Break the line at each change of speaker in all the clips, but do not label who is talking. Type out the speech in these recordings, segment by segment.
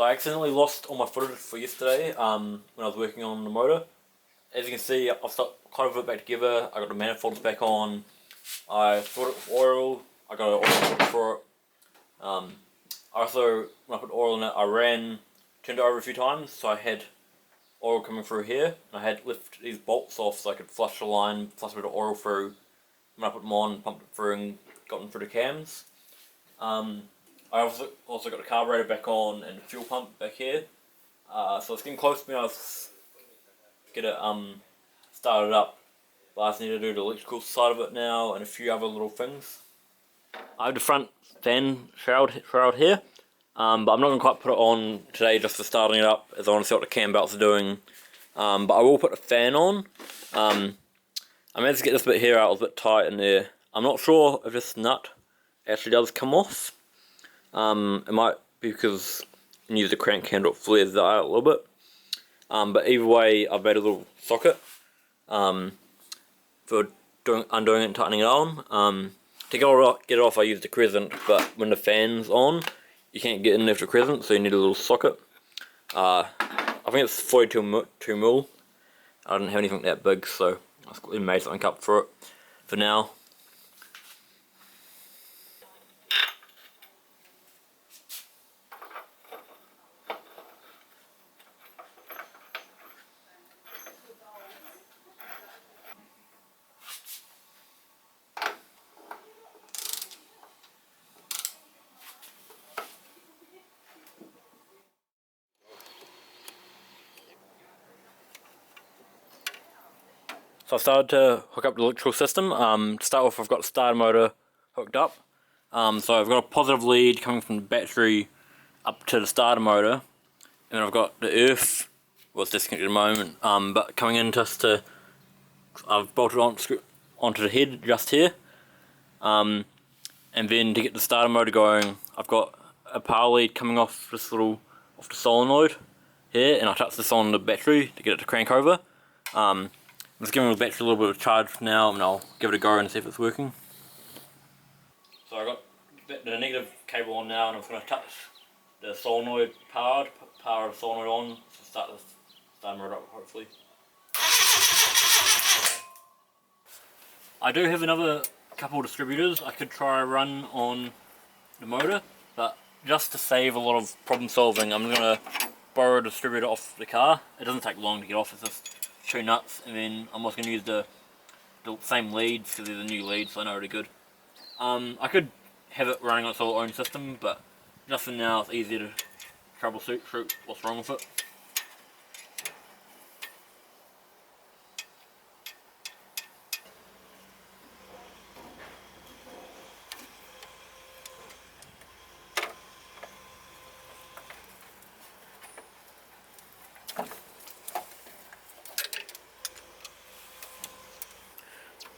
So I accidentally lost all my footage for yesterday when I was working on the motor. As you can see, I've kind of put it back together. I got the manifolds back on. I filled it with oil. I got an oil filter for it. I also, when I put oil in it, turned it over a few times, so I had oil coming through here. And I had lifted these bolts off so I could flush the line, flush a bit of oil through. When I put them on, pumped it through and got them through the cams. I also got the carburetor back on and the fuel pump back here. So it's getting close to me. I was get it started up, but I just need to do the electrical side of it now and a few other little things. I have the front fan shroud here, but I'm not going to quite put it on today just for starting it up, as I want to see what the cam belts are doing. But I will put the fan on. I managed to get this bit here out, it was a bit tight in there. I'm not sure if this nut actually does come off. It might be because you use the crank handle, it flares that out a little bit. But either way, I've made a little socket for undoing it and tightening it on. To get it off, I used the crescent, but when the fan's on, you can't get in there with the crescent, so you need a little socket. I think it's 42 mil. I didn't have anything that big, so I made something up for it for now. So I started to hook up the electrical system. To start with, I've got the starter motor hooked up. So I've got a positive lead coming from the battery up to the starter motor, and then I've got the earth, well it's disconnected at the moment, but coming in just to, I've bolted onto the head just here, and then to get the starter motor going, I've got a power lead coming off the solenoid here, and I touch this on the battery to get it to crank over. I'm just giving the battery a little bit of charge now, and I'll give it a go and see if it's working. So I got the negative cable on now, and I'm just going to touch the solenoid power the solenoid on to start the starter motor up, hopefully. I do have another couple of distributors I could try run on the motor, but just to save a lot of problem solving, I'm going to borrow a distributor off the car. It doesn't take long to get off, it's just 2 nuts, and then I'm also going to use the same leads because they're the new leads, so I know they're good. I could have it running on its own system, but just for now it's easier to troubleshoot what's wrong with it.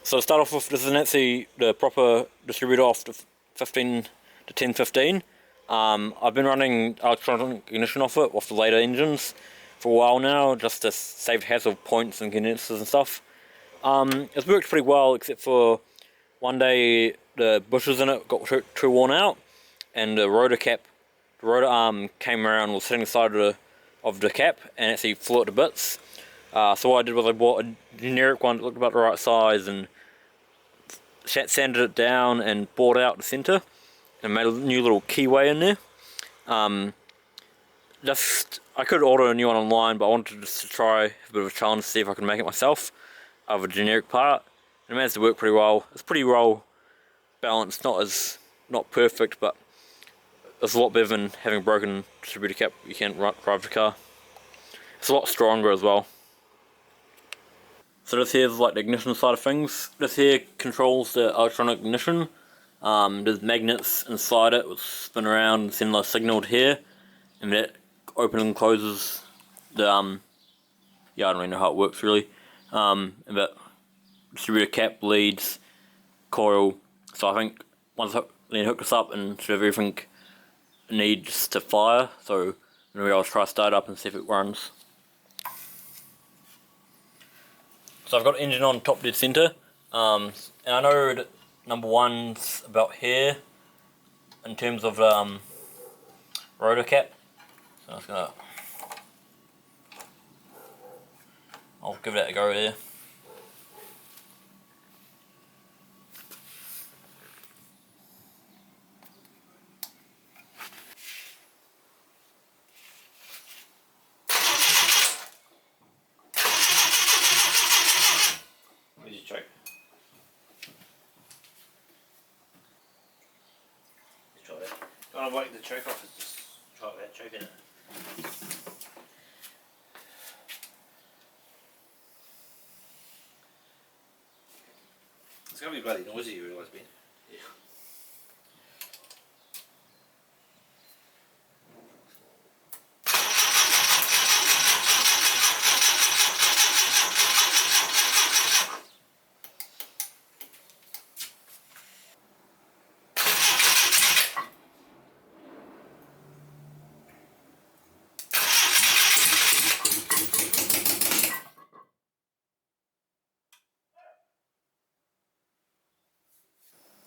So to start off with, this is actually the proper distributor off the 15 to 1015. I've been running electronic ignition off it, off the later engines, for a while now, just to save hassle points and condensers and stuff. It's worked pretty well, except for one day the bushes in it got too worn out, and the rotor arm came around and was sitting inside of the cap, and actually flew it to bits. So what I did was I bought a generic one that looked about the right size and sanded it down and bored out the center and made a new little keyway in there. I could order a new one online, but I wanted just to try a bit of a challenge to see if I could make it myself out of a generic part. And it managed to work pretty well. It's pretty well balanced, not perfect, but it's a lot better than having a broken distributor cap. You can't drive the car. It's a lot stronger as well. So this here is like the ignition side of things. This here controls the electronic ignition. There's magnets inside it which spin around and send a signal to here, and that opens and closes the yeah, I don't really know how it works really. But distributor cap, leads, coil. So I think once I hook this up and should have everything it needs to fire. So maybe I'll try to start up and see if it runs. So I've got the engine on top dead center, and I know that number one's about here in terms of rotor cap. So I'm just gonna, I'll give that a go there. Where's your choke? Let's try that. You want to work the choke off? Just try that choke in it.
It's gonna be bloody noisy, you realise, Ben?
Yeah.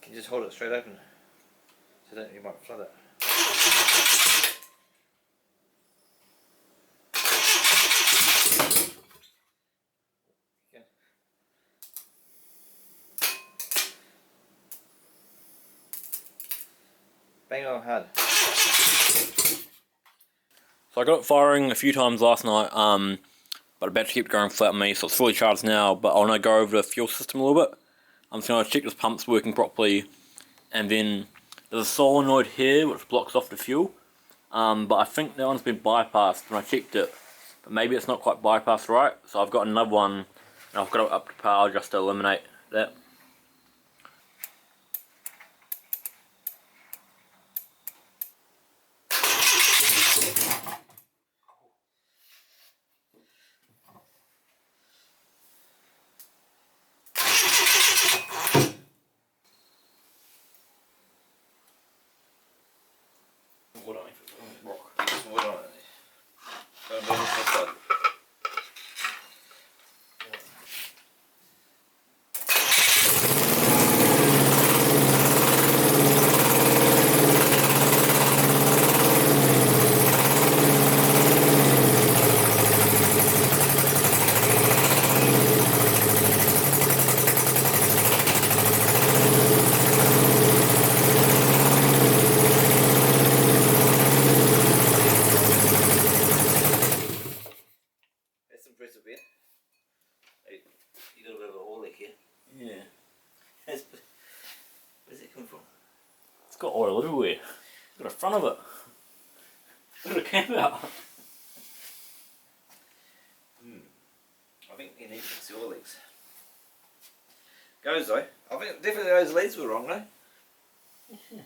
Can you just hold it straight open so that you might flood it? Yeah. Bang on hard.
So I got it firing a few times last night, but the battery kept going flat on me, so it's fully charged now, but I want to go over the fuel system a little bit. I'm just going to check this pump's working properly, and then there's a solenoid here which blocks off the fuel, but I think that one's been bypassed when I checked it, but maybe it's not quite bypassed right, so I've got another one, and I've got it up to power just to eliminate that.
Wood on it. Rock. Some wood on it. Go and move it to the side. That's impressive, Ben. Hey, you got a bit of a hole like here.
Yeah.
Where's it coming from?
It's got oil everywhere. Got the front of it. Look at the camp out.
I think you need to fix the oil leaks. Goes though. I think definitely those leads were wrong though.
Yeah.